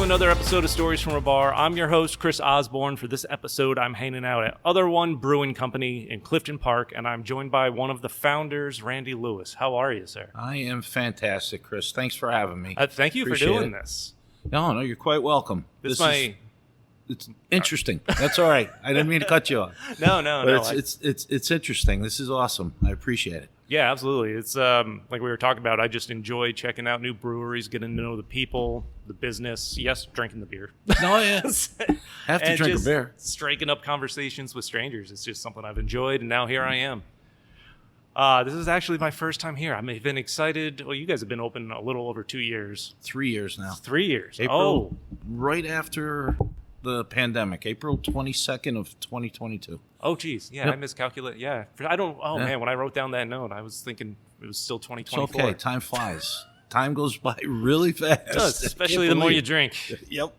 another episode of Stories from a Bar. I'm your host, Chris Osborne. For this episode, I'm hanging out at Other One Brewing Company in Clifton Park, and I'm joined by one of the founders, Randy Lewis. How are you, sir? I am fantastic, Chris. Thanks for having me. Thank you for doing this. No, you're quite welcome. It's interesting. That's all right. I didn't mean to cut you off. No. It's interesting. This is awesome. I appreciate it. Yeah, absolutely. It's like we were talking about. I just enjoy checking out new breweries, getting to know the people, the business. Yes, drinking the beer. No, yeah. Have to drink a beer. Striking up conversations with strangers. It's just something I've enjoyed, and now here I am. This is actually my first time here. I've been excited. Well, you guys have been open a little over 2 years. 3 years now. 3 years. April, right after the pandemic, April 22nd of 2022. Oh, geez. Yeah, yep. I miscalculated. Yeah. Man, when I wrote down that note, I was thinking it was still 2024. It's okay. Time flies. Time goes by really fast. It does, especially the more you drink. Yep.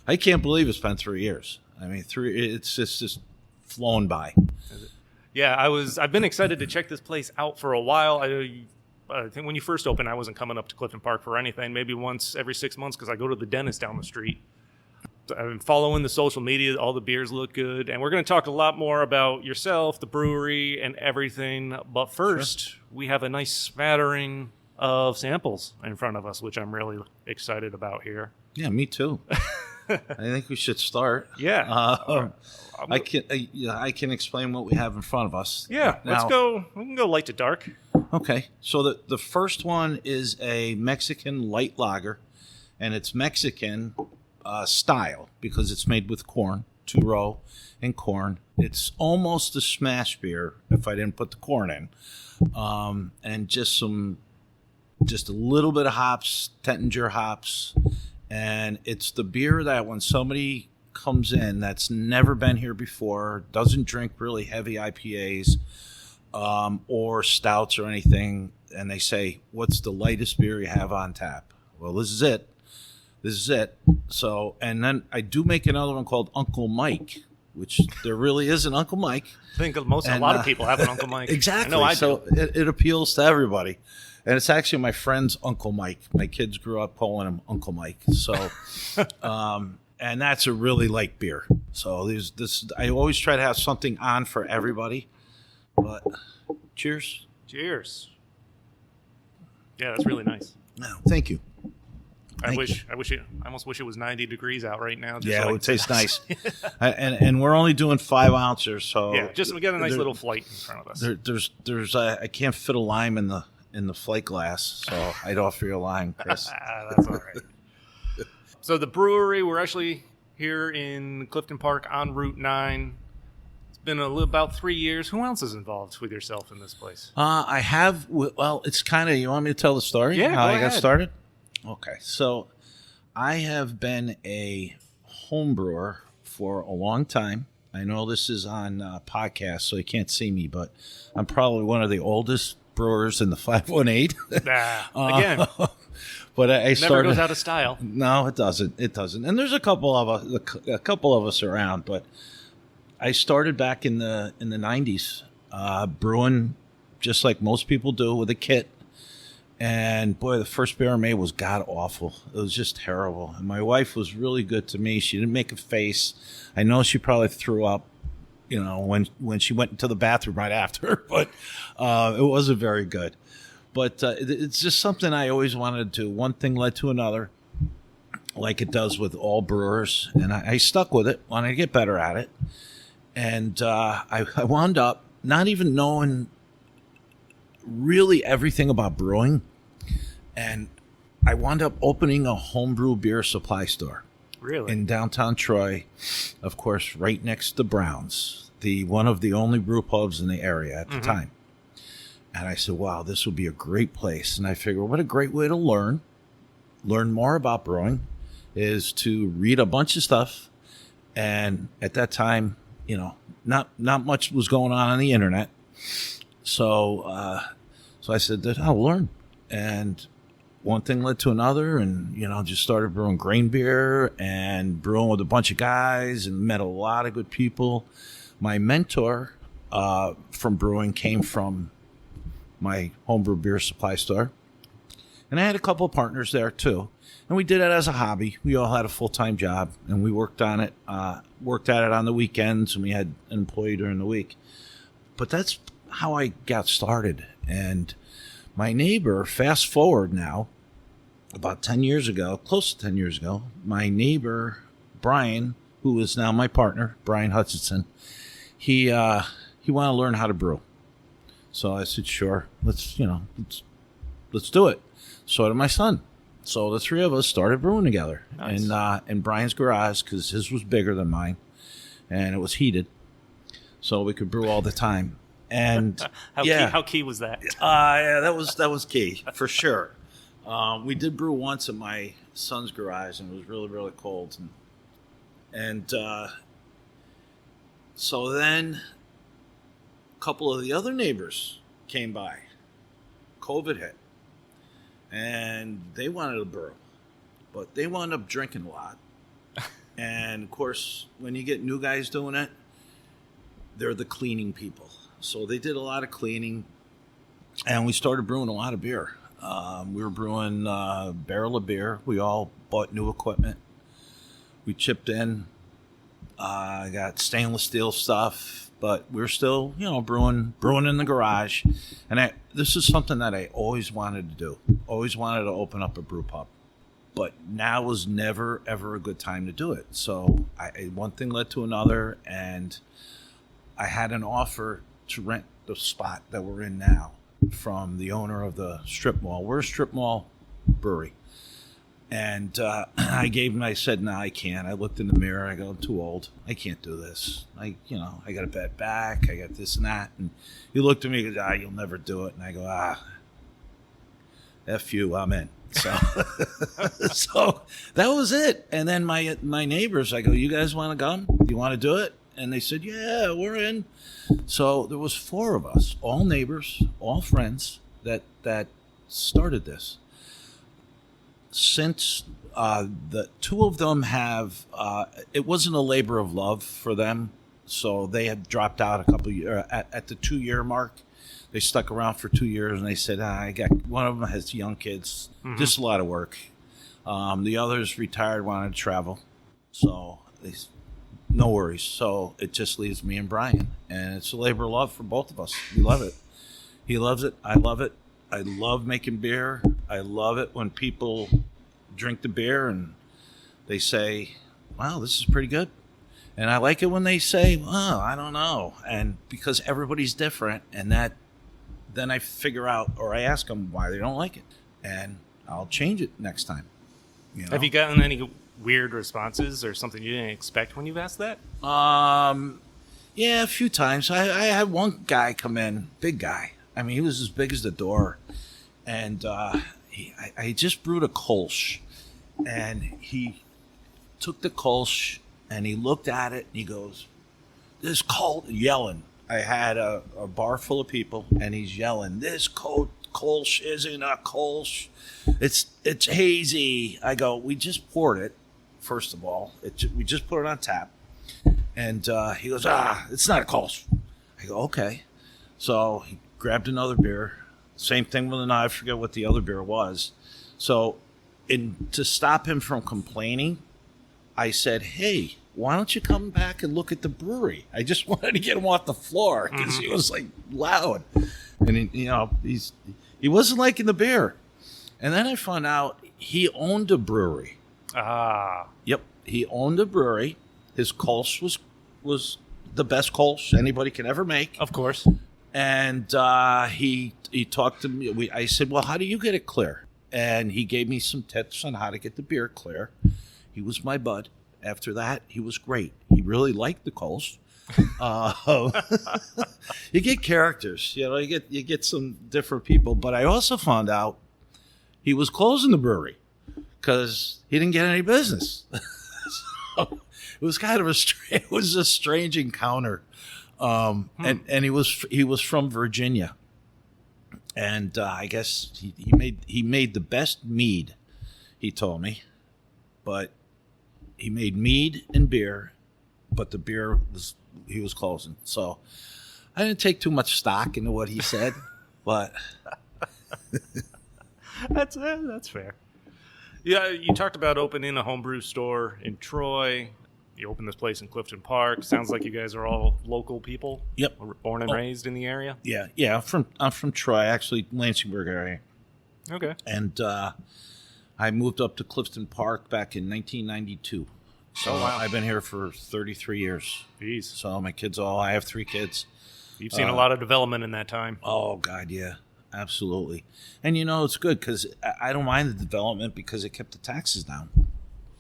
I can't believe it's been 3 years. I mean, it's just flown by. Yeah, I've been excited to check this place out for a while. I think when you first opened, I wasn't coming up to Clifton Park for anything, maybe once every 6 months because I go to the dentist down the street. I've been following the social media. All the beers look good. And we're going to talk a lot more about yourself, the brewery, and everything. But first, we have a nice smattering of samples in front of us, which I'm really excited about here. Yeah, me too. I think we should start. Yeah. I can explain what we have in front of us. Yeah, let's go. We can go light to dark. Okay. So the first one is a Mexican light lager, and it's Mexican style because it's made with corn, 2-row and corn. It's almost a smash beer if I didn't put the corn in, and just a little bit of hops, Tettinger hops, and it's the beer that when somebody comes in that's never been here before, doesn't drink really heavy IPAs or stouts or anything, and they say, "What's the lightest beer you have on tap?" Well, this is it. So, and then I do make another one called Uncle Mike, which there really is an Uncle Mike. I think a lot of people have an Uncle Mike. Exactly. I know so it appeals to everybody. And it's actually my friend's Uncle Mike. My kids grew up calling him Uncle Mike. So, and that's a really light beer. So I always try to have something on for everybody. But cheers. Cheers. Yeah, that's really nice. No, thank you. I almost wish it was 90 degrees out right now. Yeah, it would taste nice. and we're only doing 5 ounces, so yeah, we got a nice little flight in front of us. There's I can't fit a lime in the flight glass, so I'd offer you a lime, Chris. That's all right. So the brewery, we're actually here in Clifton Park on Route 9. It's been about 3 years. Who else is involved with yourself in this place? I have. Well, it's kind of. You want me to tell the story? Yeah, how go I ahead. got started. Okay, so I have been a home brewer for a long time. I know this is on podcast, so you can't see me, but I'm probably one of the oldest brewers in the 518. Again, but I started. Never goes out of style. No, it doesn't. It doesn't. And there's a couple of us around, but I started back in the 90s, brewing just like most people do with a kit. And boy, the first beer I made was god awful. It was just terrible. And my wife was really good to me. She didn't make a face. I know she probably threw up, when she went into the bathroom right after. But it wasn't very good. But it's just something I always wanted to do. One thing led to another, like it does with all brewers. And I stuck with it, wanted to get better at it. And I wound up not even knowing really everything about brewing, and I wound up opening a homebrew beer supply store. Really? In downtown Troy, of course, right next to Brown's, one of the only brew pubs in the area at the time. And I said, wow, this would be a great place. And I figured, what a great way to learn more about brewing is to read a bunch of stuff. And at that time, not much was going on the internet. So I said that I'll learn. And one thing led to another, and, just started brewing grain beer and brewing with a bunch of guys and met a lot of good people. My mentor from brewing came from my homebrew beer supply store. And I had a couple of partners there too. And we did it as a hobby. We all had a full-time job, and we worked on it, worked at it on the weekends, and we had an employee during the week. But that's how I got started. And my neighbor, fast forward now, about 10 years ago, close to 10 years ago, my neighbor, Brian, who is now my partner, Brian Hutchinson, he wanted to learn how to brew. So I said, sure, let's do it. So did my son. So the three of us started brewing together. Nice. In Brian's garage, because his was bigger than mine, and it was heated, so we could brew all the time. And how key was that? Yeah, that was key for sure. We did brew once in my son's garage, and it was really, really cold. And so then a couple of the other neighbors came by. COVID hit. And they wanted to brew, but they wound up drinking a lot. And, of course, when you get new guys doing it, they're the cleaning people. So they did a lot of cleaning, and we started brewing a lot of beer. We were brewing a barrel of beer. We all bought new equipment. We chipped in, got stainless steel stuff. But we're still, brewing in the garage. And this is something that I always wanted to do. Always wanted to open up a brew pub. But now was never, ever a good time to do it. So one thing led to another, and I had an offer to rent the spot that we're in now from the owner of the strip mall. We're a strip mall brewery. And I said, no, I can't. I looked in the mirror. I go, I'm too old. I can't do this. I got a bad back. I got this and that. And he looked at me and goes, you'll never do it. And I go, F you, I'm in. So, so that was it. And then my neighbors, I go, you guys want to come? You want to do it? And they said, yeah, we're in. So there was 4 of us, all neighbors, all friends that started this. Since the 2 of them have, it wasn't a labor of love for them, so they had dropped out a couple of years at the 2-year mark. They stuck around for 2 years, and they said, I got one of them has young kids, just a lot of work. The others retired, wanted to travel, so no worries. So it just leaves me and Brian, and it's a labor of love for both of us. We love it. He loves it. I love it. I love making beer. I love it when people drink the beer and they say, wow, this is pretty good. And I like it when they say, well, I don't know. And because everybody's different, and then I figure out, or I ask them why they don't like it. And I'll change it next time. Have you gotten any weird responses or something you didn't expect when you've asked that? Yeah, a few times. I had one guy come in, big guy. I mean, he was as big as the door, and I just brewed a Kolsch, and he took the Kolsch, and he looked at it, and he goes, this cold, yelling. I had a bar full of people, and he's yelling, this Kolsch isn't a Kolsch. It's hazy. I go, we just poured it, first of all. We just put it on tap, and he goes, it's not a Kolsch. I go, okay. So he grabbed another beer. Same thing with I forget what the other beer was. So to stop him from complaining, I said, hey, why don't you come back and look at the brewery? I just wanted to get him off the floor because he was like loud. And he wasn't liking the beer. And then I found out he owned a brewery. Yep. He owned a brewery. His Kolsch was the best Kolsch anybody can ever make. Of course. And he talked to me. I said, well, how do you get it clear? And he gave me some tips on how to get the beer clear. He was my bud. After that, he was great. He really liked the Kolsch. You get characters. You get some different people. But I also found out he was closing the brewery because he didn't get any business. So it was kind of a strange encounter. And he was from Virginia, and I guess he made the best mead. He told me, but he made mead and beer, but the beer he was closing. So I didn't take too much stock into what he said, but That's fair. Yeah, you talked about opening a homebrew store in Troy. You opened this place in Clifton Park. Sounds like you guys are all local people. Yep. Born and raised in the area. Yeah. I'm from Troy, actually, Lansingburg area. Okay. And I moved up to Clifton Park back in 1992. So wow. I've been here for 33 years. Jeez. So I have 3 kids. You've seen a lot of development in that time. Oh, God, yeah. Absolutely. And, it's good because I don't mind the development because it kept the taxes down.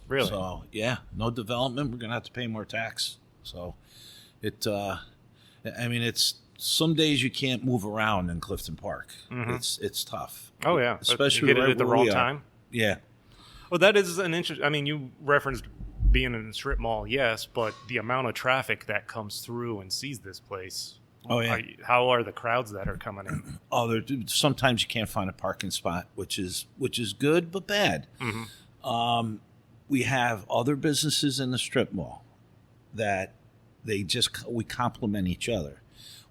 Really? So, yeah, no development, we're going to have to pay more tax. So, it's some days you can't move around in Clifton Park. Mm-hmm. It's tough. Oh, yeah. Especially you hit it at the wrong time. Yeah. Well, that is an interesting. I mean, you referenced being in a strip mall, yes, but the amount of traffic that comes through and sees this place. Oh, yeah. How are the crowds that are coming in? Oh, sometimes you can't find a parking spot, which is good but bad. Mm-hmm. We have other businesses in the strip mall that we complement each other.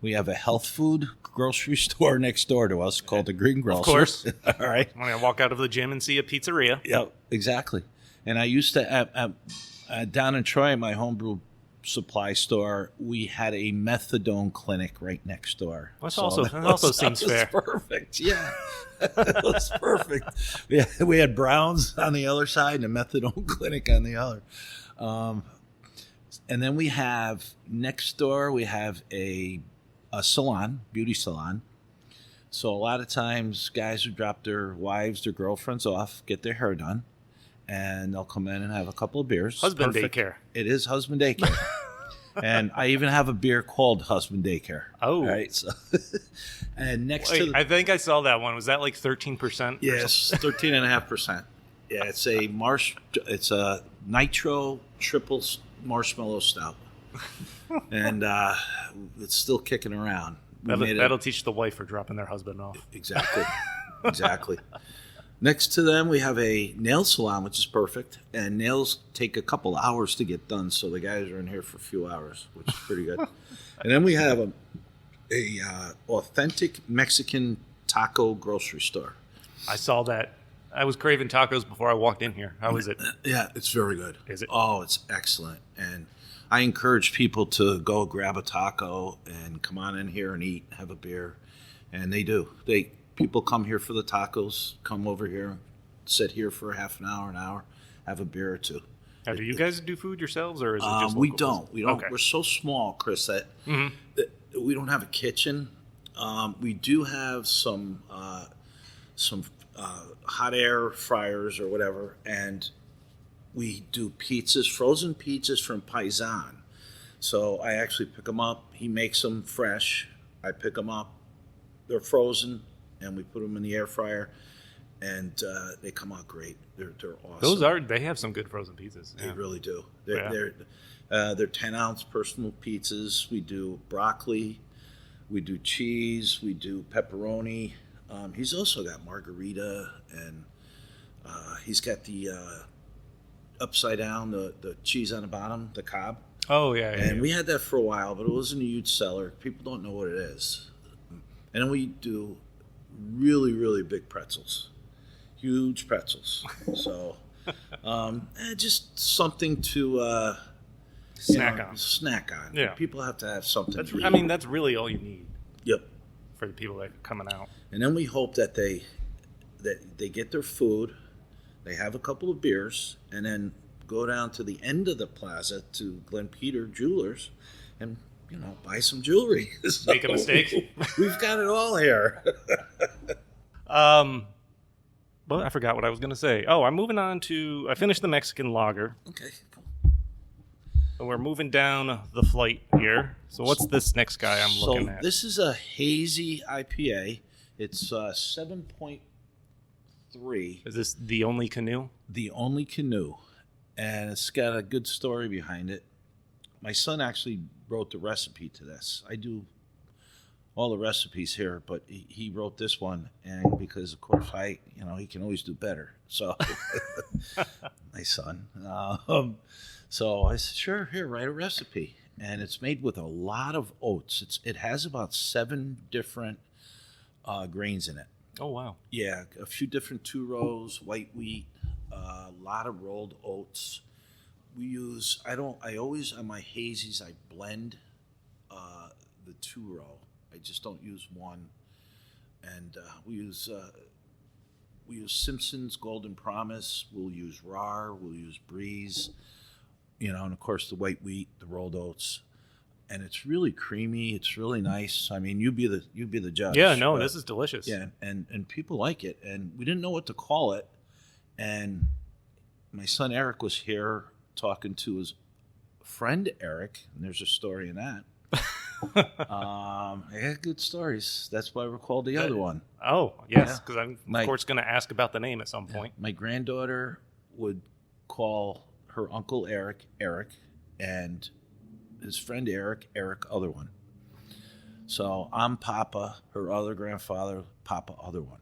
We have a health food grocery store next door to us called the Green Grocer. Of course. All right. When I walk out of the gym and see a pizzeria. Yeah, exactly. And I used to, down in Troy, my homebrew supply store, we had a methadone clinic right next door. That also seems fair. Perfect. Yeah. It was perfect. We had Browns on the other side and a methadone clinic on the other. And then we have next door, we have a salon, beauty salon. So a lot of times guys would drop their wives, their girlfriends off, get their hair done, and they'll come in and have a couple of beers. Husband daycare. It is husband daycare. And I even have a beer called Husband Daycare. Oh. Right. So, and I think I saw that one. Was that like 13%? Yes, 13.5%. Yeah, it's a nitro triple marshmallow stout. And it's still kicking around. That'll teach the wife for dropping their husband off. Exactly. Next to them, we have a nail salon, which is perfect. And nails take a couple hours to get done, so the guys are in here for a few hours, which is pretty good. And then we have a authentic Mexican taco grocery store. I saw that. I was craving tacos before I walked in here. How is it? Yeah, it's very good. Is it? Oh, it's excellent. And I encourage people to go grab a taco and come on in here and eat, have a beer. And they do. People come here for the tacos, come over here, sit here for half an hour, have a beer or two. Now, do you guys do food yourselves, or is it just we local don't. business? We don't. Okay. We're so small, Chris, that we don't have a kitchen. We do have some hot air fryers or whatever, and we do pizzas, frozen pizzas from Paisan. So I actually pick them up. He makes them fresh. I pick them up. They're frozen, and we put them in the air fryer, and they come out great. They're awesome. They have some good frozen pizzas. They Yeah. really do. They're 10-ounce personal pizzas. We do broccoli. We do cheese. We do pepperoni. He's also got margarita, and he's got the upside down, the cheese on the bottom, the Cobb. Oh, yeah. And we had that for a while, but it wasn't a huge seller. People don't know what it is. And then we do really, really big pretzels. Huge pretzels. So just something to snack on. Yeah. People have to have something to eat. That's really all you need. Yep. For the people that are coming out. And then we hope that they get their food, they have a couple of beers, and then go down to the end of the plaza to Glen Peter Jewelers and, buy some jewelry. So, Make a mistake. We've got it all here. Well, I forgot what I was going to say. Oh, I'm moving on to... I finished the Mexican lager. Okay, cool. And we're moving down the flight here. So what's this next guy I'm looking at? This is a hazy IPA. It's 7.3. Is this The Only Canoe? The Only Canoe. And it's got a good story behind it. My son actually wrote the recipe to this. I do all the recipes here, but he wrote this one, and because of course he can always do better. So, my son. So I said, sure, here, write a recipe, and it's made with a lot of oats. It has about 7 different grains in it. Oh, wow. Yeah, a few different 2-rows, white wheat, a lot of rolled oats. We use, I always, on my hazies, I blend the 2-row. I just don't use one. And we use Simpson's Golden Promise. We'll use Rar. We'll use Breeze. And of course the white wheat, the rolled oats. And it's really creamy. It's really nice. I mean, you be the judge. Yeah, no, this is delicious. Yeah, and people like it. And we didn't know what to call it. And my son Eric was here talking to his friend Eric, and there's a story in that. I got good stories. That's why we're called the Other One. Oh, yes, because I'm, of course, going to ask about the name at some point. My granddaughter would call her uncle Eric, and his friend Eric, Other One. So I'm Papa, her other grandfather, Papa Other One.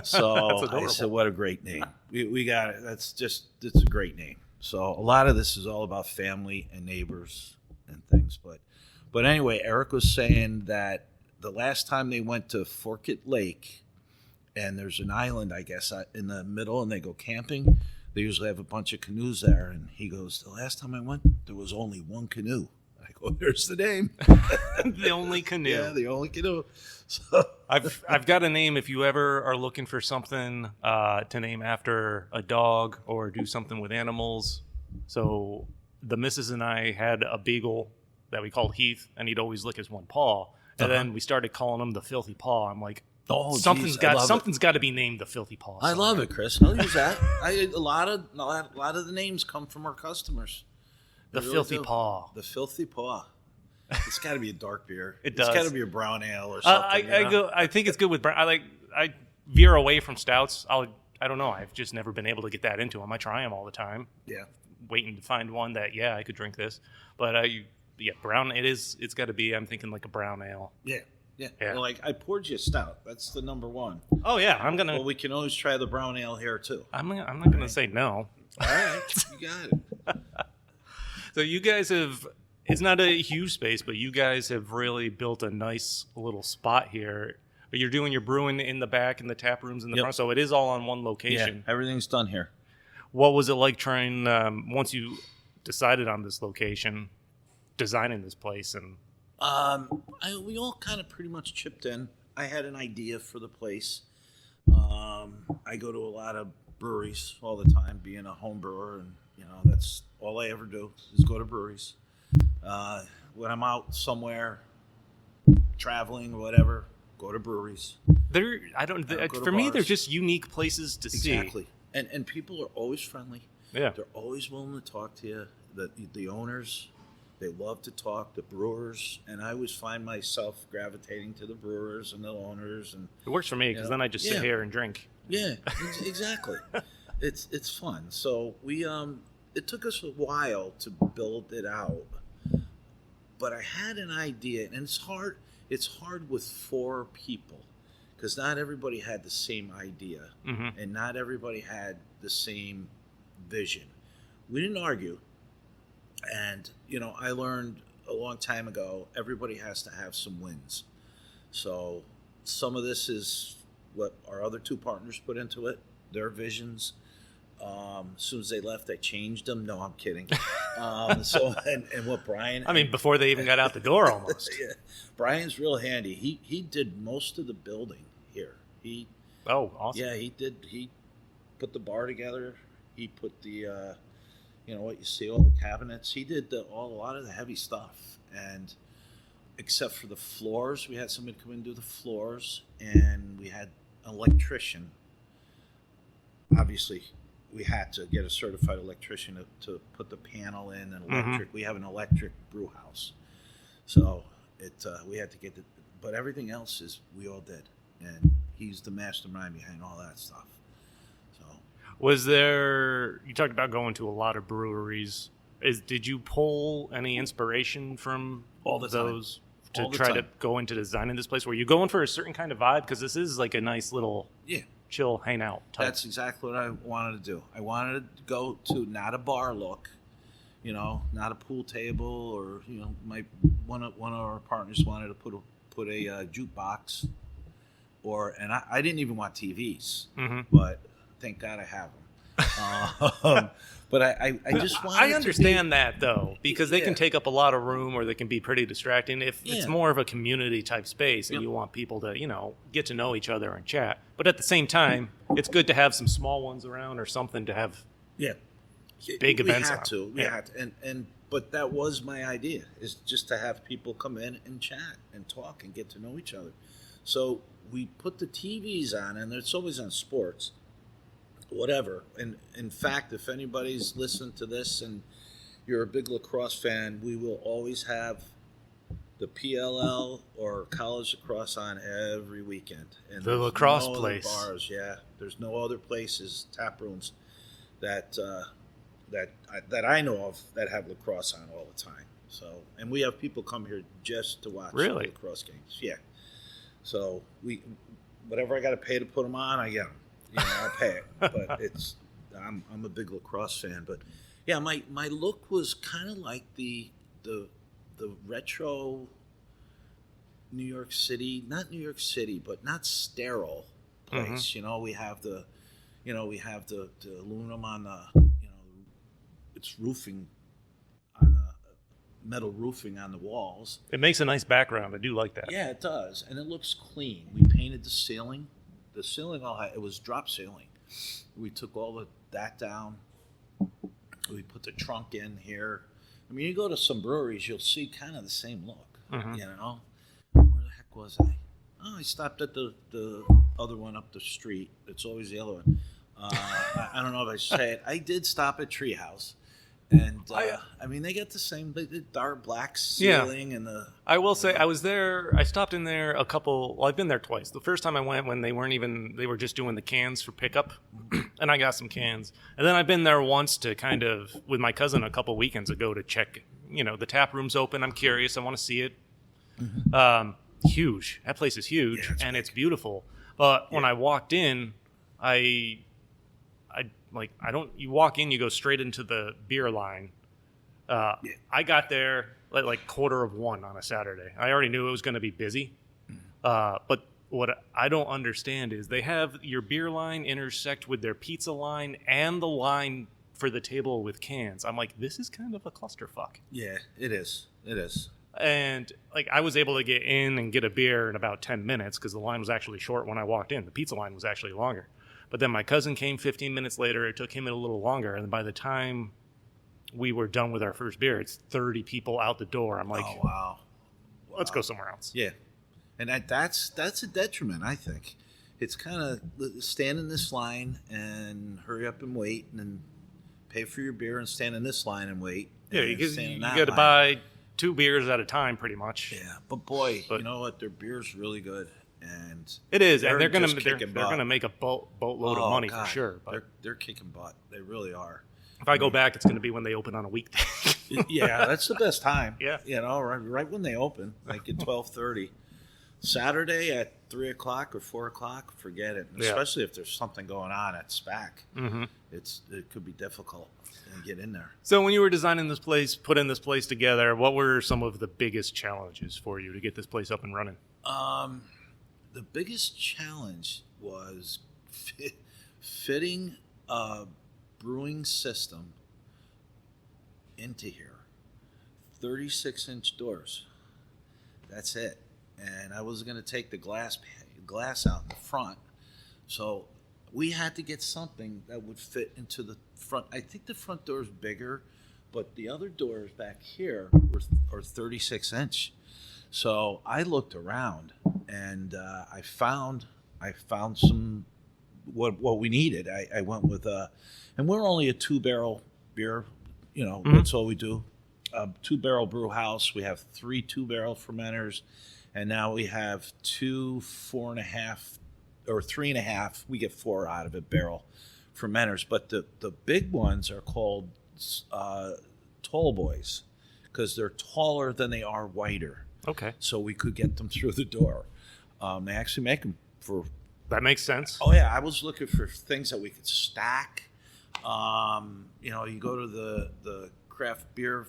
So I said, what a great name. We got it. It's a great name. So a lot of this is all about family and neighbors and things. But anyway, Eric was saying that the last time they went to Forkett Lake, and there's an island, I guess, in the middle, and they go camping. They usually have a bunch of canoes there, and he goes, the last time I went, there was only one canoe. I go, there's the name. The only canoe. Yeah, the only canoe. So I've got a name if you ever are looking for something to name after a dog or do something with animals. So the missus and I had a beagle that we called Heath, and he'd always lick his one paw. And then we started calling him the Filthy Paw. I'm like, something's got to be named the Filthy Paw. I love it, Chris. I'll use that. A lot of the names come from our customers. The Filthy Paw. The Filthy Paw. It's got to be a dark beer. It does. It's got to be a brown ale or something. I think it's good with brown. I veer away from stouts. I don't know. I've just never been able to get that into them. I try them all the time. Yeah. Waiting to find one that I could drink this. But brown. It's got to be. I'm thinking like a brown ale. Yeah. Well, I poured you a stout. That's the number one. Oh yeah, I'm gonna. Well, we can always try the brown ale here too. I'm not gonna say no. All right, you got it. So you guys have. It's not a huge space, but you guys have really built a nice little spot here. But you're doing your brewing in the back and the tap rooms in the front, so it is all on one location. Yeah, everything's done here. What was it like trying once you decided on this location, designing this place and? We all kind of pretty much chipped in. I had an idea for the place. I go to a lot of breweries all the time, being a home brewer, and that's all I ever do is go to breweries. When I'm out somewhere, traveling or whatever, go to breweries. For me, they're just unique places to see. Exactly, and people are always friendly. Yeah, they're always willing to talk to you. The owners. They love to talk, the brewers, and I always find myself gravitating to the brewers and the owners. And it works for me because then I just sit here and drink. Yeah, exactly. It's fun. So we it took us a while to build it out, but I had an idea, and it's hard. It's hard with 4 people because not everybody had the same idea, and not everybody had the same vision. We didn't argue. And, I learned a long time ago, everybody has to have some wins. So some of this is what our other 2 partners put into it, their visions. As soon as they left, I changed them. No, I'm kidding. And what Brian... I mean, before they even got out the door almost. Yeah. Brian's real handy. He did most of the building here. Oh, awesome. Yeah, he put the bar together. He put the... what you see, all the cabinets. He did a lot of the heavy stuff, and except for the floors, we had somebody come in and do the floors, and we had an electrician. Obviously, we had to get a certified electrician to put the panel in and electric. We have an electric brew house, so we had to get the. But everything else we all did, and he's the mastermind behind all that stuff. Was there? You talked about going to a lot of breweries. Did you pull any inspiration from all those to try to go into designing this place? Were you going for a certain kind of vibe? Because this is like a nice little chill hangout type. That's exactly what I wanted to do. I wanted to go to not a bar look, not a pool table, or one of our partners wanted to put a jukebox and I didn't even want TVs, Mm-hmm. but thank God I have them. But I just want. I understand that though, because they can Yeah. take up a lot of room, or they can be pretty distracting. If it's Yeah. more of a community type space, and Yep. you want people to, get to know each other and chat. But at the same time, it's good to have some small ones around or something to have. Yeah. Big events We on. had to. We Yeah. had to. But that was my idea, is just to have people come in and chat and talk and get to know each other. So we put the TVs on, and it's always on sports, whatever. And in fact, if anybody's listened to this and you're a big lacrosse fan, we will always have the PLL or college lacrosse on every weekend. And The there's lacrosse no other place. bars, yeah. There's no other places, tap rooms that that I know of that have lacrosse on all the time. So, and we have people come here just to watch Really? lacrosse games. Yeah. So whatever I got to pay to put them on, I get them. I'll pay it. But I'm a big lacrosse fan. But yeah, my look was kind of like the retro New York City, not New York City, but not sterile place. Mm-hmm. We have the aluminum on the, it's roofing on the metal roofing on the walls. It makes a nice background. I do like that. Yeah, it does, and it looks clean. We painted the ceiling. The ceiling it was drop ceiling. We took all that down. We put the trunk in here. I mean, you go to some breweries, you'll see kind of the same look. Mm-hmm. Where the heck was I? Oh, I stopped at the other one up the street. It's always the other one. I don't know if I should say it. I did stop at Treehouse. And, I mean, they got the dark black ceiling and the... I will say, I was there, I stopped in there I've been there twice. The first time I went when they were just doing the cans for pickup, and I got some cans. And then I've been there once to kind of, with my cousin a couple weekends ago to check, the tap room's open. I'm curious, I want to see it. Mm-hmm. Huge. That place is huge, Yeah, and it's beautiful. But when I walked in, you walk in, you go straight into the beer line. I got there at like 1:45 on a Saturday. I already knew it was going to be busy. But what I don't understand is they have your beer line intersect with their pizza line and the line for the table with cans. I'm like, this is kind of a clusterfuck. Yeah, it is. It is. And I was able to get in and get a beer in about 10 minutes because the line was actually short when I walked in. The pizza line was actually longer. But then my cousin came 15 minutes later. It took him a little longer. And by the time we were done with our first beer, it's 30 people out the door. I'm like, oh, wow. Let's go somewhere else. Yeah. And that's a detriment, I think. It's kind of stand in this line and hurry up and wait, and then pay for your beer and stand in this line and wait. Yeah, and because stand in you that got to line. buy 2 beers at a time pretty much. Yeah, but boy, you know what? Their beer's really good. And it is, and they're just gonna kicking make a boatload of money God. for sure. But They're kicking butt. They really are. if I go back, it's going to be when they open on a weekday. Yeah, that's the best time. Yeah, right when they open, like at 12:30. Saturday at 3:00 or 4:00, forget it. And especially if there's something going on at SPAC, it could be difficult to get in there. So when you were designing this place, putting this place together, what were some of the biggest challenges for you to get this place up and running? The biggest challenge was fitting a brewing system into here. 36-inch doors. That's it. And I was going to take the glass out in the front. So we had to get something that would fit into the front. I think the front door is bigger, but the other doors back here are 36-inch. So I looked around, and I found some what we needed. I went with and we're only a 2-barrel beer. That's all we do. 2-barrel brew house. We have 3 2-barrel fermenters, and now we have 2 4.5 or 3.5. We get 4 out of it barrel fermenters, but the big ones are called tall boys because they're taller than they are wider. Okay. So we could get them through the door. They actually make them for... That makes sense. Oh, yeah. I was looking for things that we could stack. You go to the craft beer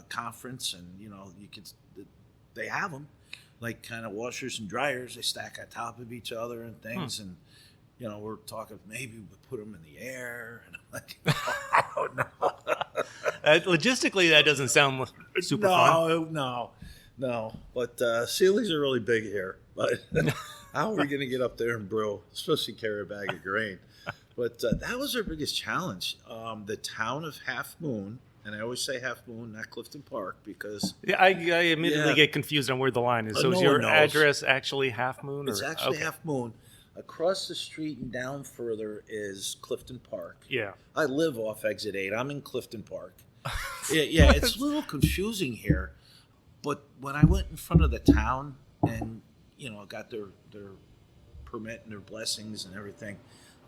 conference and, they have them. like kind of washers and dryers. They stack on top of each other and things. And, we're talking maybe we put them in the air. And I'm like, oh, no. Logistically, that doesn't sound super fun. No. But ceilings are really big here. But how are we going to get up there and brew, especially carry a bag of grain? But that was our biggest challenge. The town of Halfmoon, and I always say Halfmoon, not Clifton Park, because... Yeah, I immediately get confused on where the line is. So is your address actually Halfmoon? It's actually Halfmoon. Across the street and down further is Clifton Park. Yeah. I live off Exit 8. I'm in Clifton Park. Yeah, it's a little confusing here. But when I went in front of the town and, got their permit and their blessings and everything,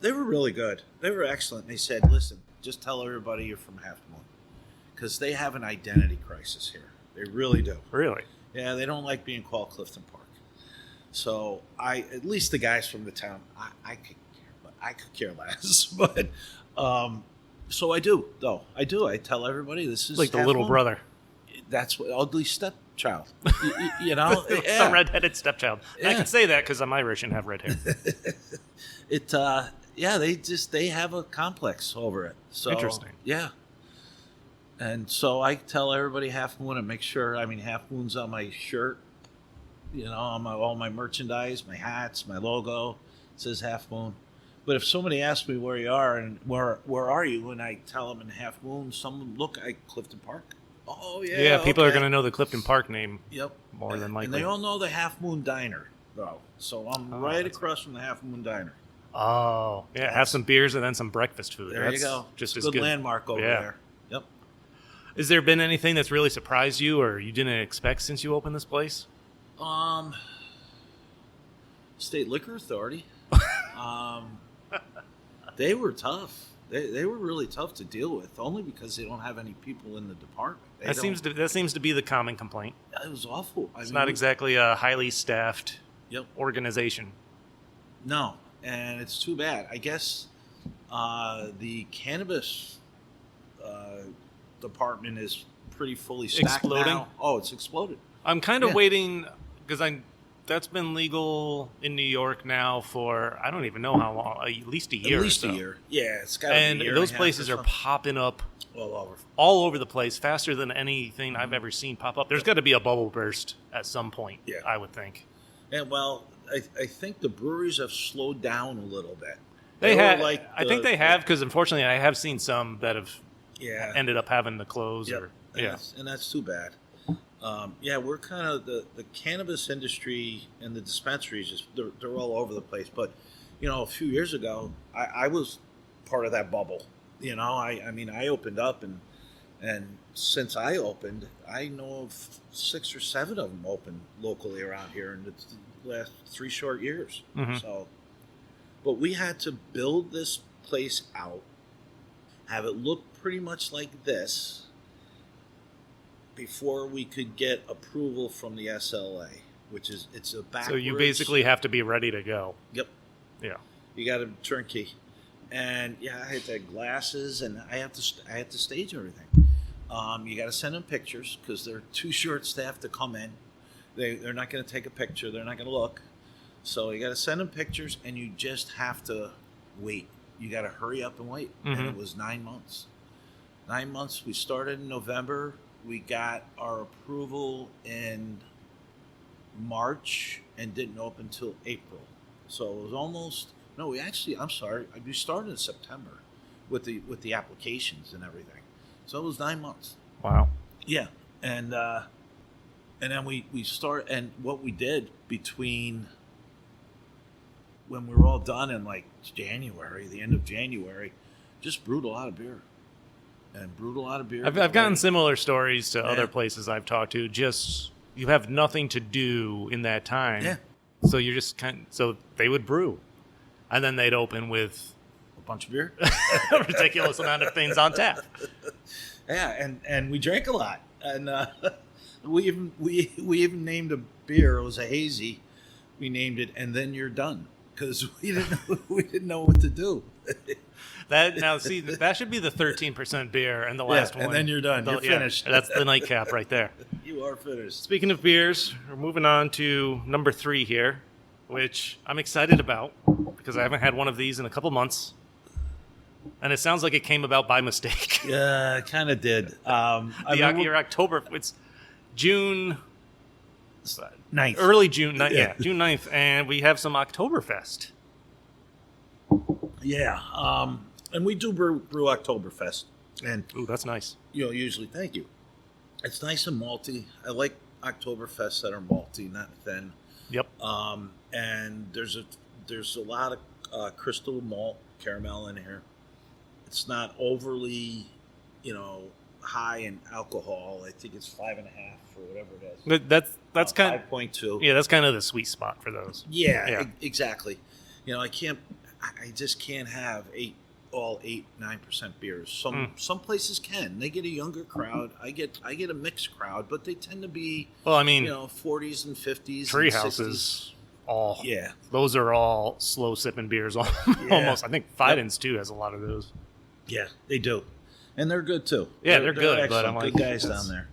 they were really good. They were excellent. They said, listen, just tell everybody you're from Halfmoon. Because they have an identity crisis here. They really do. Really? Yeah, they don't like being called Clifton Park. So at least the guys from the town, I could care less. But so I do, though. I tell everybody this is like the little brother. That's what ugly stepchild. Yeah. The redheaded stepchild. Yeah. I can say that because I'm Irish and have red hair. They have a complex over it. So, interesting. Yeah. And so I tell everybody Halfmoon and make sure, Halfmoon's on my shirt, on all my merchandise, my hats, my logo, it says Halfmoon. But if somebody asks me where you are and where are you, and I tell them in Halfmoon, someone look at Clifton Park. Oh, yeah. Yeah, people are going to know the Clifton Park name. Yep. More than likely. And they all know the Halfmoon Diner, though. So I'm right across from the Halfmoon Diner. Oh, yeah. Have some beers and then some breakfast food. There you go. Just it's as good landmark over there. Yep. Has there been anything that's really surprised you or you didn't expect since you opened this place? State Liquor Authority. They were tough. They were really tough to deal with, only because they don't have any people in the department. That seems to be the common complaint. It was awful. It's not exactly a highly staffed organization. No, and it's too bad. I guess the cannabis department is pretty fully stacked now. Oh, it's exploded. I'm kind of waiting because that's been legal in New York now for I don't even know how long, at least a year. At least a year. Yeah, it's got to be a year. And those places are popping up all over the place faster than anything I've ever seen pop up. There's got to be a bubble burst at some point. Yeah, I would think. And I think the breweries have slowed down a little bit. I think they have because unfortunately I have seen some that have ended up having to close. Yep. And that's too bad. We're kind of the cannabis industry and the dispensaries, they're all over the place. But, a few years ago, I was part of that bubble. I opened up and since I opened, I know of 6 or 7 of them opened locally around here in the last 3 short years. Mm-hmm. So, but we had to build this place out, have it look pretty much like this, before we could get approval from the SLA, it's a backwards. So you basically have to be ready to go. Yep. Yeah. You got a turnkey, and I had to have glasses, and I have to stage everything. You got to send them pictures because they're too short staffed to come in. They're not going to take a picture. They're not going to look. So you got to send them pictures, and you just have to wait. You got to hurry up and wait. Mm-hmm. And it was 9 months. 9 months. We started in November. We got our approval in March and didn't open until April. So it was almost we started in September with the applications and everything. So it was 9 months. Wow. Yeah. And then we start, and what we did between when we were all done in like January, the end of January, just brewed a lot of beer. I've gotten similar stories to other places I've talked to. Just you have nothing to do in that time. Yeah. So you're just so they would brew, and then they'd open with a bunch of beer, a ridiculous amount of things on tap. Yeah, and we drank a lot, and we even named a beer. It was a hazy. We named it, and then you're done because we didn't know what to do. That should be the 13% beer and the last one. And then you're done. You're finished. That's the nightcap right there. You are finished. Speaking of beers, we're moving on to number 3 here, which I'm excited about because I haven't had one of these in a couple months. And it sounds like it came about by mistake. Yeah, it kind of did. Your October, it's June 9th. Early June, June 9th, and we have some Oktoberfest. Yeah, and we do brew Oktoberfest. And ooh, that's nice. Usually, thank you. It's nice and malty. I like Oktoberfests that are malty, not thin. Yep. And there's a lot of crystal malt caramel in here. It's not overly, high in alcohol. I think it's 5.5 or whatever it is. That's kind of 5.2. Yeah, that's kind of the sweet spot for those. Yeah. Exactly. I just can't have 9% beers. Some places can. They get a younger crowd. I get a mixed crowd, but they tend to be 40s and 50s. Treehouses. Those are all slow sipping beers almost. I think Fidens too has a lot of those. Yeah, they do, and they're good too. Yeah, they're good. Excellent. But I'm good guys down there.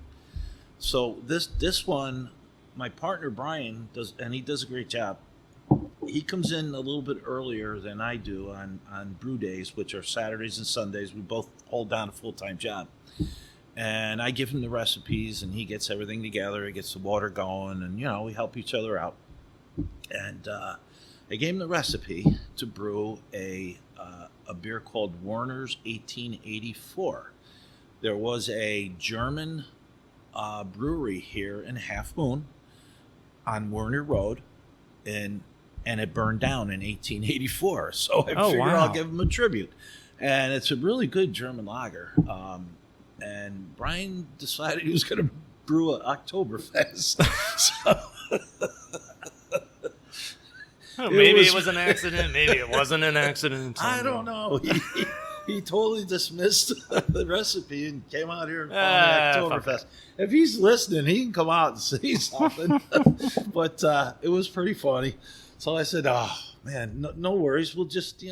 So this one, my partner Brian does, and he does a great job. He comes in a little bit earlier than I do on brew days, which are Saturdays and Sundays. We both hold down a full-time job, and I give him the recipes, and he gets everything together. He gets the water going, and we help each other out. And I gave him the recipe to brew a beer called Werner's 1884. There was a German brewery here in Halfmoon on Werner Road, and it burned down in 1884. So I figured I'll give him a tribute. And it's a really good German lager. And Brian decided he was going to brew an Oktoberfest. Maybe it was an accident. Maybe it wasn't an accident. I don't know. He totally dismissed the recipe and came out here and found the Oktoberfest. If he's listening, he can come out and say something. But it was pretty funny. So I said, "Oh man, no worries. We'll just,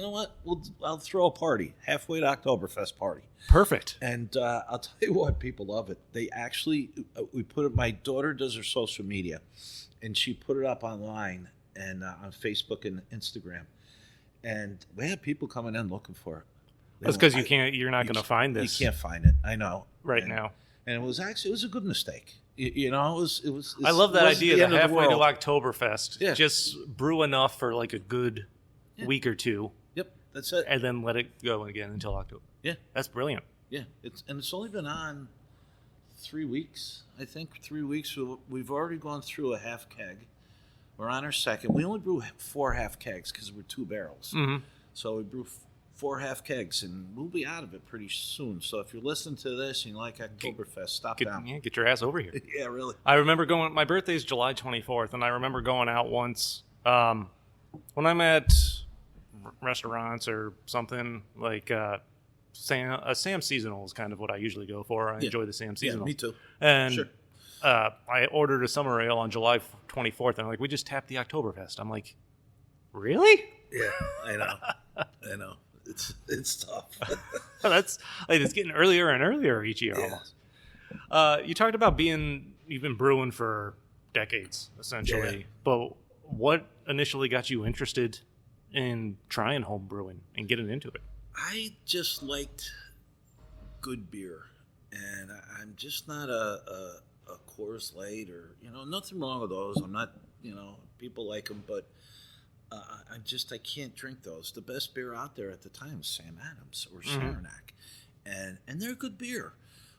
I'll throw a party, halfway to Oktoberfest party." Perfect. And I'll tell you what, people love it. They actually, we put it. My daughter does her social media, and she put it up online and on Facebook and Instagram, and we have people coming in looking for it. That's because you're not going to find this. You can't find it. I know. Now. And it was a good mistake. It was. I love that idea. The halfway to Oktoberfest, just brew enough for like a good week or two. Yep, that's it. And then let it go again until October. Yeah, that's brilliant. Yeah, it's only been on 3 weeks. I think 3 weeks. We've already gone through a half keg. We're on our second. We only brew 4 half kegs because we're 2 barrels. Mm-hmm. So we brew 4 half kegs, and we'll be out of it pretty soon. So if you're listening to this and you like Oktoberfest, stop down. Yeah, get your ass over here. Yeah, really. I remember going. My birthday's July 24th, and I remember going out once when I'm at restaurants or something like Sam Seasonal is kind of what I usually go for. I enjoy the Sam Seasonal. Yeah, me too. And sure. I ordered a summer ale on July 24th, and we just tapped the Oktoberfest. I'm like, really? Yeah, I know. It's tough. It's getting earlier and earlier each year almost. You talked about you've been brewing for decades, essentially. Yeah. But what initially got you interested in trying home brewing and getting into it? I just liked good beer, and I'm just not a Coors Light or nothing wrong with those. I'm not people like them, but I can't drink those. The best beer out there at the time was Sam Adams or Saranac, and they're good beer,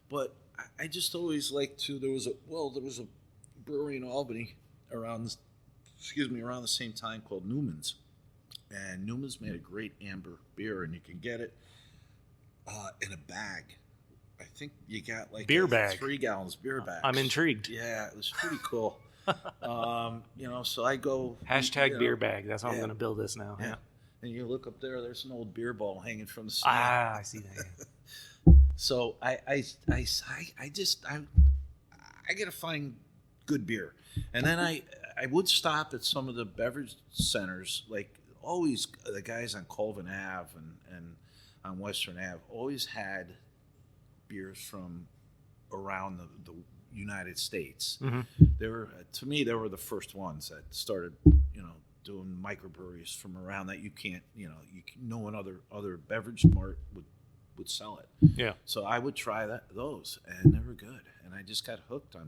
but I just always liked to. There was a brewery in Albany around the same time called Newman's. And Newman's made a great amber beer, and you can get it in a bag. I think you got like beer bag, 3 gallons beer bag. I'm intrigued. Yeah, it was pretty cool. So I go # beer bag. That's how I'm going to build this now. Yeah. And you look up there. There's an old beer ball hanging from the ceiling. I see that. So I got to find good beer, and then I would stop at some of the beverage centers like always the guys on Colvin Ave and on Western Ave always had beers from around the United States. Mm-hmm. They were, to me, they were the first ones that started, doing microbreweries from around that you can't, no one other beverage mart would sell it. Yeah. So I would try those, and they were good. And I just got hooked on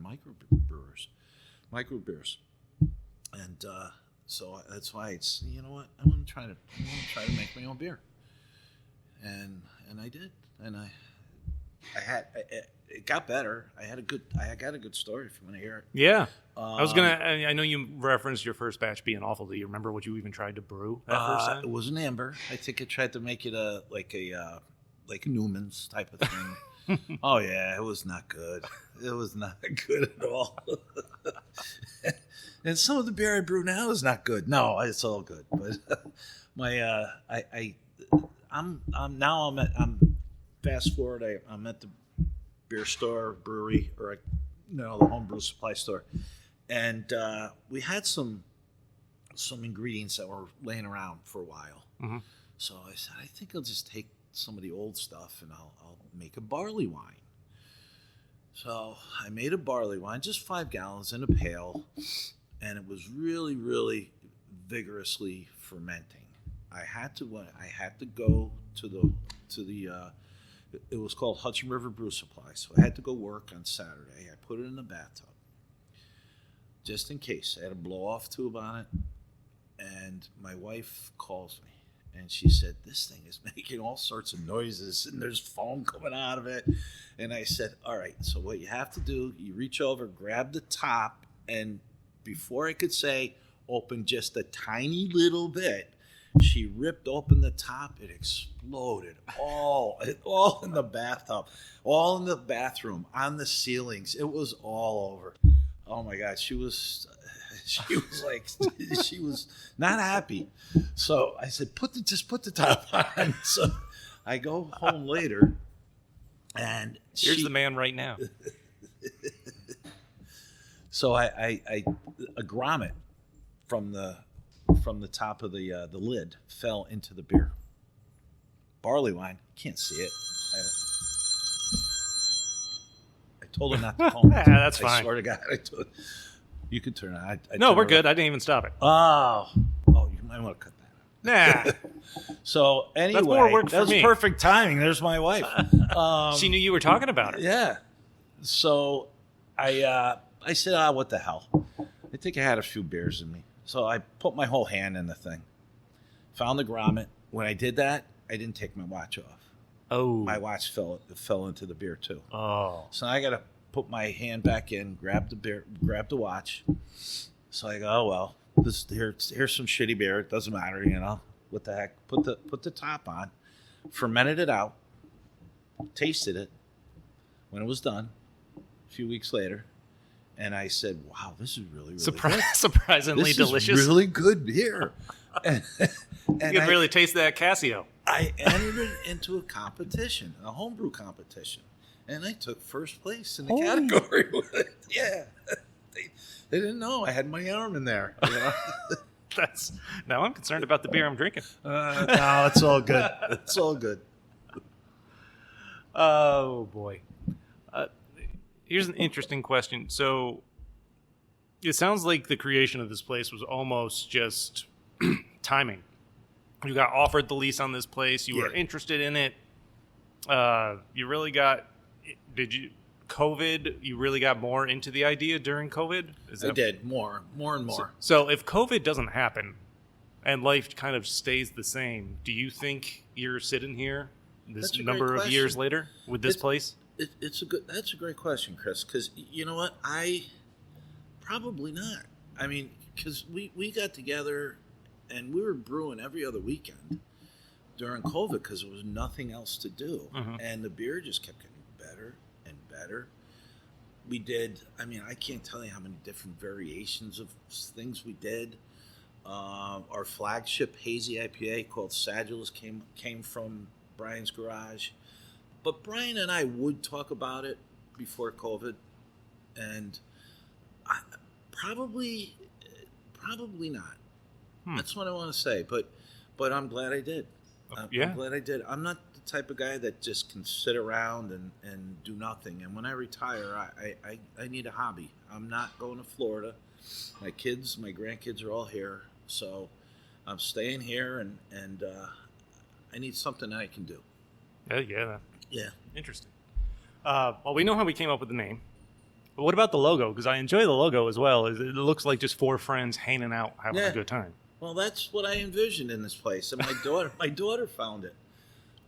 microbeers, and so that's why it's, you know what, I want to try to make my own beer, and I did, and it got better. I got a good story if you want to hear it. Yeah. I know you referenced your first batch being awful. Do you remember what you even tried to brew that first time? It was an amber. I think I tried to make it like a Newman's type of thing. Oh yeah, it was not good. It was not good at all. And some of the beer I brew now is not good. No, it's all good. But I'm fast forward. I'm at the beer store, brewery, or the homebrew supply store, and we had some ingredients that were laying around for a while. Mm-hmm. So I said, I think I'll just take some of the old stuff and I'll make a barley wine. So I made a barley wine, just 5 gallons in a pail, and it was really, really vigorously fermenting. I had to go to the it was called Hudson River Brew Supply, so I had to go work on Saturday. I put it in the bathtub just in case. I had a blow-off tube on it, and my wife calls me. And she said, this thing is making all sorts of noises, and there's foam coming out of it. And I said, all right, so what you have to do, you reach over, grab the top, and before I could say, open just a tiny little bit, she ripped open the top. It exploded all in the bathtub, all in the bathroom, on the ceilings. It was all over. Oh, my God, she was not happy. So I said, just put the top on. So I go home later, and here's the man right now. So I a grommet from the top of the lid fell into the beer. Barley wine, can't see it. I told her not to call me. Yeah, that's fine. I swear to God, I told. You could turn it. No, we're good. I didn't even stop it. Oh, you might want to cut that out. Nah. So anyway, that's more work for that was me. perfect timing. There's my wife. She knew you were talking about her. Yeah. So I said, what the hell? I think I had a few beers in me. So I put my whole hand in the thing. Found the grommet. When I did that, I didn't take my watch off. Oh. My watch fell into the beer too. Oh. So I got to put my hand back in, grab the watch. So I go, oh well, here's some shitty beer. It doesn't matter, What the heck? Put the top on, fermented it out, tasted it. When it was done, a few weeks later, and I said, wow, this is really, really good. Surprisingly this delicious. Is really good beer. and you can really taste that Casio. I entered into a competition, a homebrew competition. And I took first place in the category with it. Yeah. They didn't know I had my arm in there. Now I'm concerned about the beer I'm drinking. No, it's all good. It's all good. Oh, boy. Here's an interesting question. So it sounds like the creation of this place was almost just timing. You got offered the lease on this place. You were interested in it. You really got... COVID, you really got more into the idea during COVID? I did, more and more. So if COVID doesn't happen and life kind of stays the same, do you think you're sitting here this number of years later with this place? That's a great question, Chris, because you know what? Probably not. I mean, because we got together and we were brewing every other weekend during COVID because there was nothing else to do. Mm-hmm. And the beer just kept getting better and better. We did, I can't tell you how many different variations of things we did. Our flagship hazy IPA called Sagilus came from Brian's garage. But Brian and I would talk about it before COVID. And probably not. That's what I want to say. But I'm glad I did. I'm glad I did. I'm not the type of guy that just can sit around and do nothing. And when I retire, I need a hobby. I'm not going to Florida. My grandkids are all here. So I'm staying here, and I need something that I can do. Yeah. Interesting. Well, we know how we came up with the name. But what about the logo? Because I enjoy the logo as well. It looks like just four friends hanging out, having a good time. Well, that's what I envisioned in this place. And my daughter found it.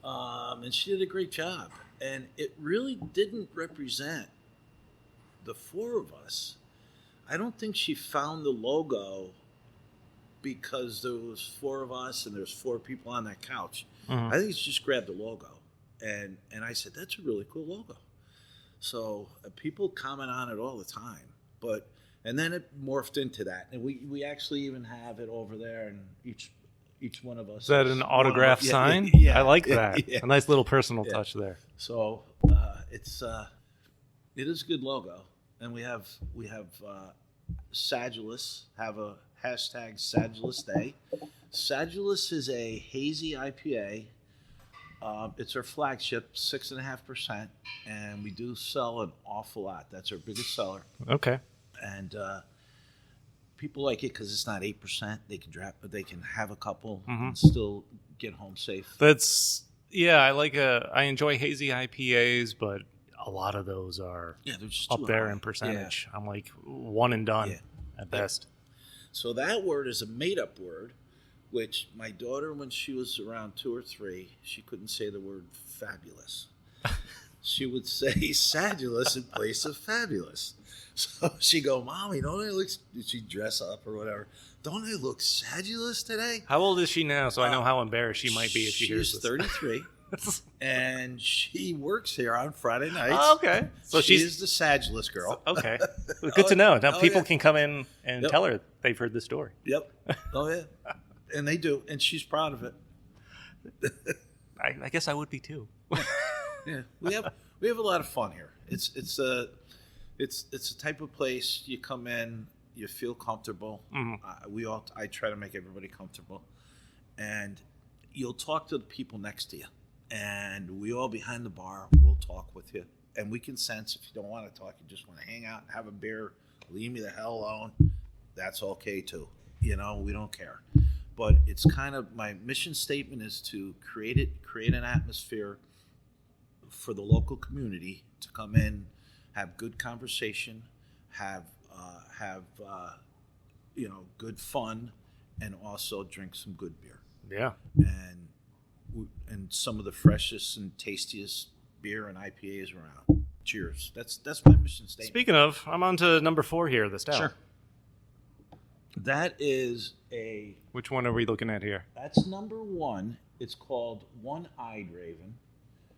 And she did a great job. And it really didn't represent the four of us. I don't think she found the logo because there was four of us and there's four people on that couch. Mm-hmm. I think she just grabbed the logo. And I said, that's a really cool logo. So people comment on it all the time. And then it morphed into that. And we actually even have it over there, and each one of us. Is that an autograph sign? Yeah, I like that. Yeah. A nice little personal touch there. So it is a good logo. And we have Sagilus, have a hashtag Sagilus Day. Sagilus is a hazy IPA. It's our flagship, 6.5%, and we do sell an awful lot. That's our biggest seller. Okay. And people like it because it's not 8%. They can have a couple and still get home safe. I enjoy hazy IPAs, but a lot of those are they're just up too there high. in percentage. I'm like one and done at best. So that word is a made-up word. Which my daughter, when she was around 2 or 3, she couldn't say the word fabulous. She would say Sagilus in place of fabulous. So she'd go, Mommy, don't I look, she'd dress up or whatever, don't I look Sagilus today? How old is she now? So I know how embarrassed she might be if she hears this. She's 33. And she works here on Friday nights. Oh, okay. So she's the Sagilus girl. Okay. Good to know. Now people can come in and tell her they've heard the story. Yep. Oh, yeah. And they do, and she's proud of it. I guess I would be too. Yeah, we have a lot of fun here. It's a type of place you come in, you feel comfortable. Mm-hmm. I try to make everybody comfortable, and you'll talk to the people next to you, and we all behind the bar will talk with you, and we can sense if you don't want to talk, you just want to hang out and have a beer, leave me the hell alone. That's okay too. We don't care. But it's kind of my mission statement is to create an atmosphere for the local community to come in, have good conversation, have good fun, and also drink some good beer. Yeah. And some of the freshest and tastiest beer and IPAs around. Cheers. That's my mission statement. Speaking of, I'm on to number 4 here, the stout. Sure. That is Which one are we looking at here? That's number 1. It's called One-Eyed Raven.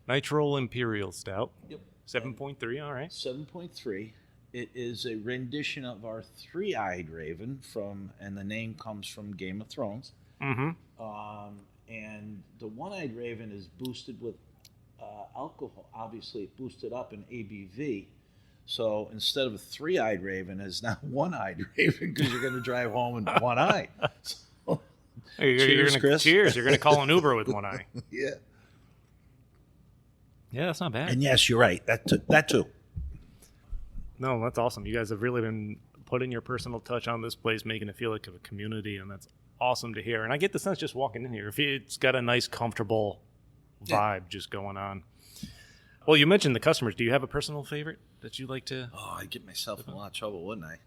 Nitro Imperial Stout. Yep. 7.3, all right. 7.3. It is a rendition of our Three-Eyed Raven and the name comes from Game of Thrones. Mm-hmm. And the One-Eyed Raven is boosted with alcohol, obviously boosted up in ABV. So instead of a three-eyed raven, it's now one-eyed raven because you're going to drive home with one eye. So, cheers, Chris. Cheers. You're going to call an Uber with one eye. Yeah. Yeah, that's not bad. And yes, you're right. That too. No, that's awesome. You guys have really been putting your personal touch on this place, making it feel like a community, and that's awesome to hear. And I get the sense just walking in here, if it's got a nice, comfortable vibe just going on. Well, you mentioned the customers. Do you have a personal favorite that you like to? Oh, I'd get myself in a lot of trouble, wouldn't I?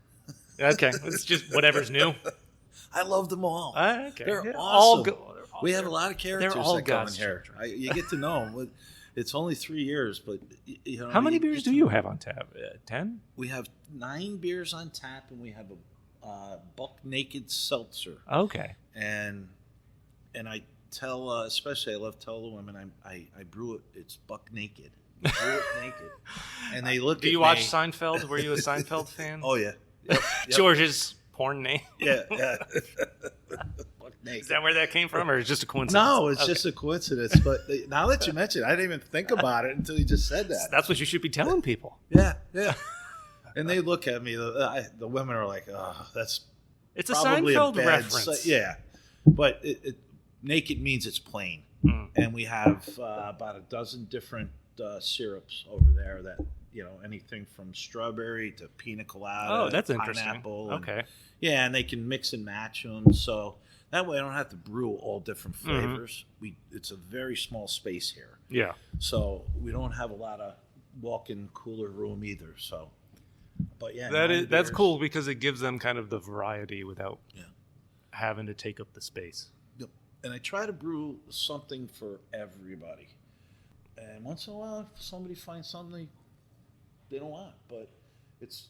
Okay, it's just whatever's new. I love them all. Okay, they're awesome. We have a lot of characters all that come in here. You get to know them. It's only 3 years, but how many beers do you have on tap? 10? We have 9 beers on tap, and we have a Buck Naked seltzer. Okay, and I tell, especially I love to tell the women, I brew it. It's Buck Naked. I brew it naked, and they look. Do you watch Seinfeld? Were you a Seinfeld fan? Oh yeah. Yep. George's porn name. Yeah. Buck Naked. Is that where that came from, or is it just a coincidence? No, it's just a coincidence. But now that you mention it, I didn't even think about it until you just said that. That's what you should be telling people. Yeah. And they look at me. The women are like, "Oh, that's It's a probably Seinfeld bad reference. yeah, but naked means it's plain, and we have about a dozen different syrups over there that anything from strawberry to pina colada. Oh, that's pineapple. interesting. Okay. And they can mix and match them, so that way I don't have to brew all different flavors. It's a very small space here. Yeah. So we don't have a lot of walk-in cooler room either. So, but yeah, that's cool because it gives them kind of the variety without having to take up the space. Yep. And I try to brew something for everybody. And once in a while, if somebody finds something they don't want, but it's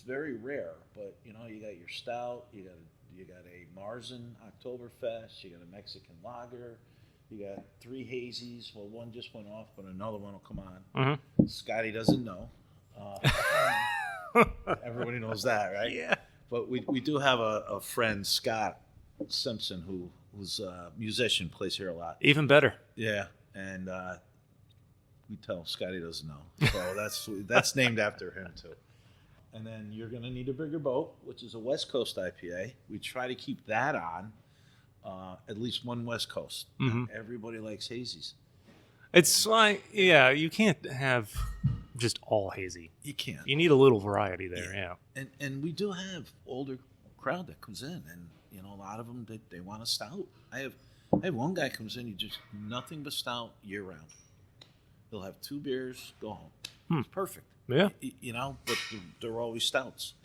very rare. But you got your stout, you got a Marzen Oktoberfest, you got a Mexican lager. You got 3 hazies. Well, one just went off, but another one will come on. Scotty doesn't know. Everybody knows that, right? Yeah. But we do have a friend, Scott Simpson, who's a musician, plays here a lot. Even better. Yeah, and we tell Scotty doesn't know. So that's named after him, too. And then you're going to need a bigger boat, which is a West Coast IPA. We try to keep that on. At least one West Coast. Everybody likes hazies. It's like, you can't have just all hazy. You can't. You need a little variety there, yeah. And we do have older crowd that comes in, and a lot of them they want a stout. I have one guy comes in, he just nothing but stout year round. He'll have 2 beers, go home. It's perfect. Yeah. But they're always stouts.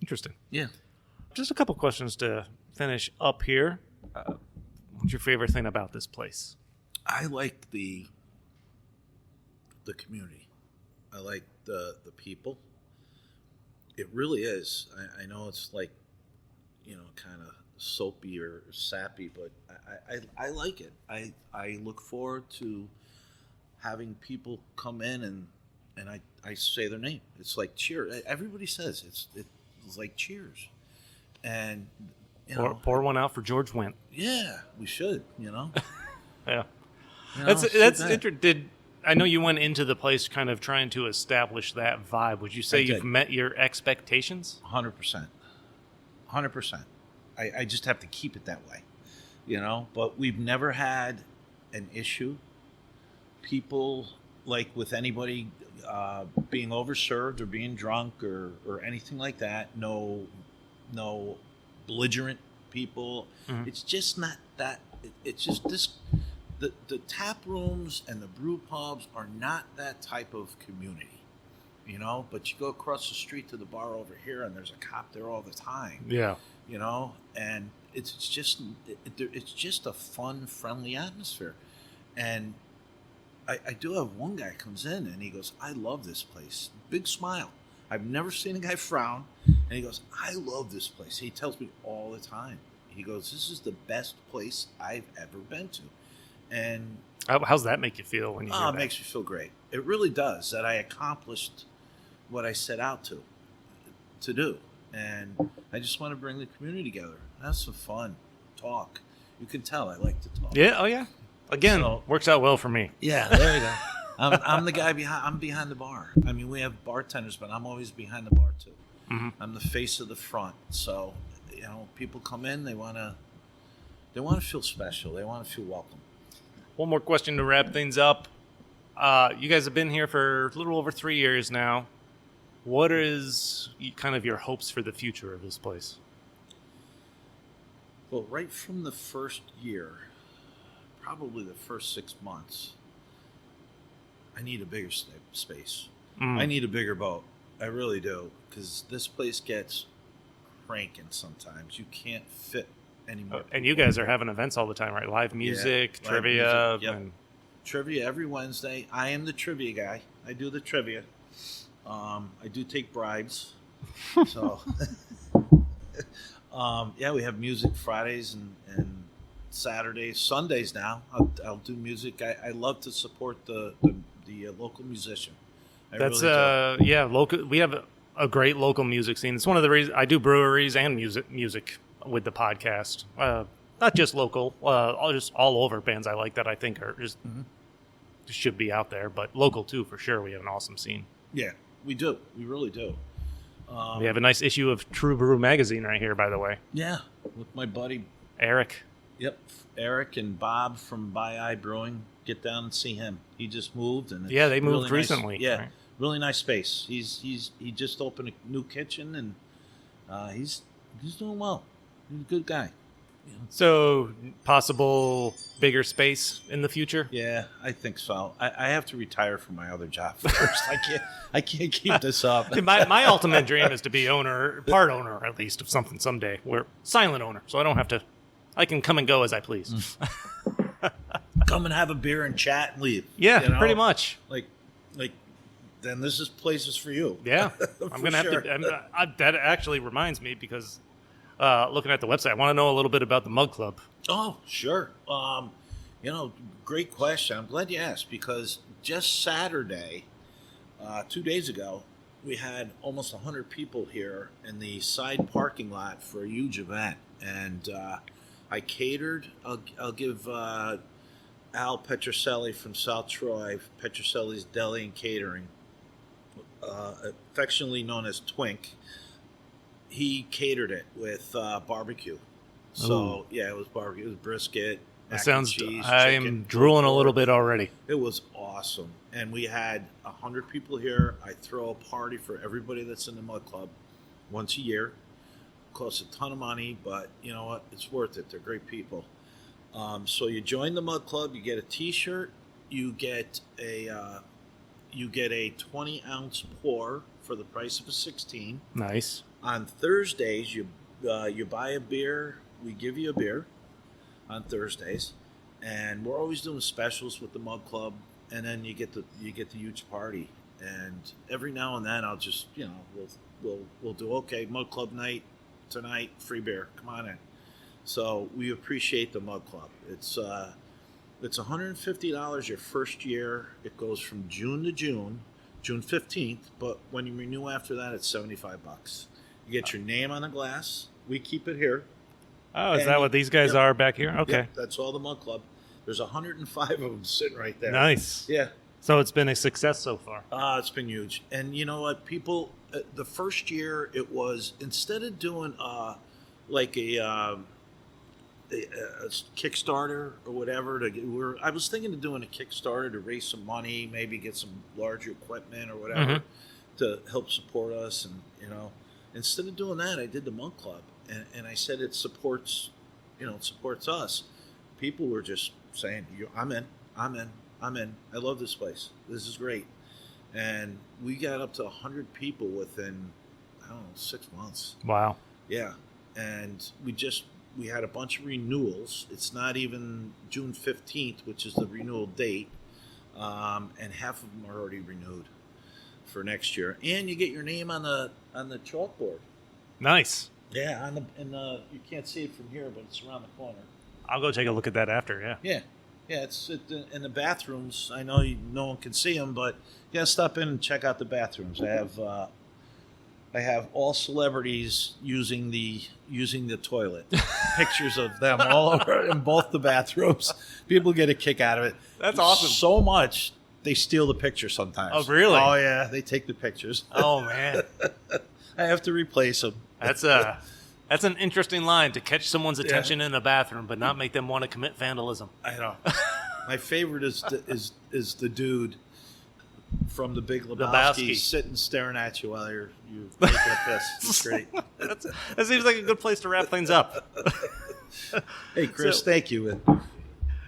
Interesting. Yeah. Just a couple questions to finish up here. What's your favorite thing about this place? I like the community. I like the people. It really is. I know it's like, kind of soapy or sappy, but I like it. I look forward to having people come in and I say their name. It's like cheers. Everybody says it's like cheers. And pour one out for George Wendt. Yeah, we should. Yeah, that's interesting. I know you went into the place kind of trying to establish that vibe. Would you say you've met your expectations? 100%. 100%. I just have to keep it that way, But we've never had an issue. People, like with anybody being overserved or being drunk or anything like that, no belligerent people. It's just not that. It's just this. The tap rooms and the brew pubs are not that type of community, But you go across the street to the bar over here, and there's a cop there all the time. Yeah. And it's just a fun, friendly atmosphere. And I do have one guy comes in and he goes, "I love this place." Big smile. I've never seen a guy frown. And he goes, "I love this place." He tells me all the time. He goes, "This is the best place I've ever been to." And how's that make you feel when you hear that? It makes me feel great. It really does, that I accomplished what I set out to do. And I just want to bring the community together. Have some fun. Talk. You can tell I like to talk. Yeah, oh yeah. Again, works out well for me. Yeah, there you go. I'm the guy behind the bar. I mean, we have bartenders, but I'm always behind the bar too. I'm the face of the front. So, people come in, they want to feel special. They want to feel welcome. One more question to wrap things up. You guys have been here for a little over 3 years now. What is kind of your hopes for the future of this place? Well, right from the first year, probably the first 6 months, I need a bigger space. I need a bigger boat. I really do, because this place gets cranking sometimes. You can't fit anymore. And you guys are having events all the time, right? Live music, trivia. Live music, yep. Trivia every Wednesday. I am the trivia guy. I do the trivia. I do take bribes. So, we have music Fridays and Saturdays, Sundays now. I'll do music. I love to support the local musician. Local. We have a great local music scene. It's one of the reasons I do breweries and music with the podcast. Not just local, all over bands I like that I think are just should be out there, but local too for sure. We have an awesome scene. Yeah, we do. We really do. We have a nice issue of True Brew magazine right here, by the way. Yeah, with my buddy Eric. Yep, Eric and Bob from By Eye Brewing. Get down and see him. He just moved, and yeah, they moved really recently. Nice, yeah, right? really nice space. He just opened a new kitchen, and he's doing well. He's a good guy. So, possible bigger space in the future? Yeah, I think so. I have to retire from my other job first. I can't keep this up. My ultimate dream is to be part owner at least of something someday. We're silent owner, so I can come and go as I please. Come and have a beer and chat and leave. Yeah, pretty much. Like, then this is places for you. Yeah, I'm gonna have to. That actually reminds me because looking at the website, I want to know a little bit about the Mug Club. Oh, sure. Great question. I'm glad you asked because just Saturday, 2 days ago, we had almost 100 people here in the side parking lot for a huge event, and I catered. I'll give Al Petroselli from South Troy, Petroselli's Deli and Catering, affectionately known as Twink. He catered it with barbecue. So, ooh. Yeah, it was barbecue. It was brisket, that sounds, cheese, I chicken, am drooling a little bit already. It was awesome. And we had 100 people here. I throw a party for everybody that's in the Mud Club once a year. Costs a ton of money, but you know what? It's worth it. They're great people. So you join the Mud Club. You get a T-shirt. You get a 20-ounce pour for the price of a 16. Nice. On Thursdays, you buy a beer. We give you a beer on Thursdays, and we're always doing specials with the Mug Club. And then you get the huge party. And every now and then, I'll just we'll do Mug Club night tonight, free beer. Come on in. So we appreciate the Mug Club. It's $150 your first year. It goes from June to June 15th. But when you renew after that, it's $75. You get your name on the glass. We keep it here. Oh, is that what these guys are back here? Okay. Yep, that's all the Mug Club. There's 105 of them sitting right there. Nice. Yeah. So it's been a success so far. It's been huge. And you know what? People, the first year it was, instead of doing a Kickstarter or whatever, I was thinking of doing a Kickstarter to raise some money, maybe get some larger equipment or whatever to help support us. And, instead of doing that, I did the Mug Club. And I said it supports us. People were just saying, I'm in. I love this place. This is great. And we got up to 100 people within, 6 months. Wow. Yeah. And we had a bunch of renewals. It's not even June 15th, which is the renewal date. And half of them are already renewed for next year. And you get your name on the chalkboard. Nice. Yeah, you can't see it from here, but it's around the corner. I'll go take a look at that after, yeah. Yeah, it's in the bathrooms. I know no one can see them, but you gotta stop in and check out the bathrooms. I have all celebrities using the toilet. Pictures of them all over in both the bathrooms. People get a kick out of it. That's awesome. So much they steal the picture sometimes. Oh, really? Oh, yeah, they take the pictures. Oh, man. I have to replace them. That's an interesting line, to catch someone's attention in a bathroom but not make them want to commit vandalism. I know. My favorite is the dude from the Big Lebowski sitting staring at you while you're taking a piss. It's great. That seems like a good place to wrap things up. Hey, Chris, thank you.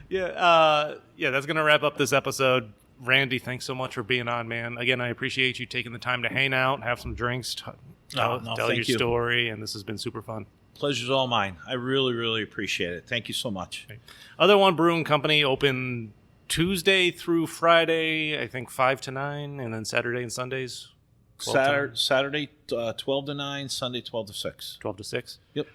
Yeah, that's going to wrap up this episode. Randy, thanks so much for being on, man. Again, I appreciate you taking the time to hang out, have some drinks, tell your story, and this has been super fun. Pleasure's all mine. I really, really appreciate it. Thank you so much. Okay. Other One Brewing Company open Tuesday through Friday, I think 5 to 9, and then Saturday and Sundays? Saturday 12 to 9, Sunday 12 to 6. 12 to 6? Yep.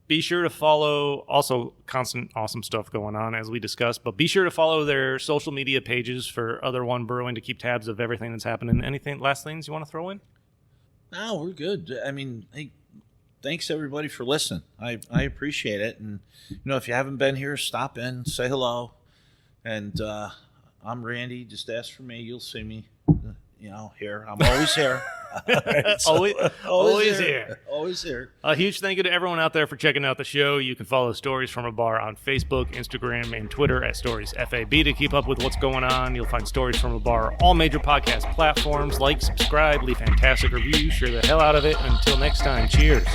Be sure to follow, also constant awesome stuff going on as we discussed, but be sure to follow their social media pages for Other One Brewing to keep tabs of everything that's happening. Anything, last things you want to throw in? No, we're good. I mean, hey, thanks everybody for listening. I appreciate it. And, if you haven't been here, stop in, say hello. And I'm Randy. Just ask for me. You'll see me, here. I'm always here. Right, so, always here. Always here. A huge thank you to everyone out there for checking out the show. You can follow Stories from a Bar on Facebook, Instagram, and Twitter at StoriesFAB to keep up with what's going on. You'll find Stories from a Bar all major podcast platforms. Like, subscribe, leave fantastic reviews, share the hell out of it. Until next time, cheers.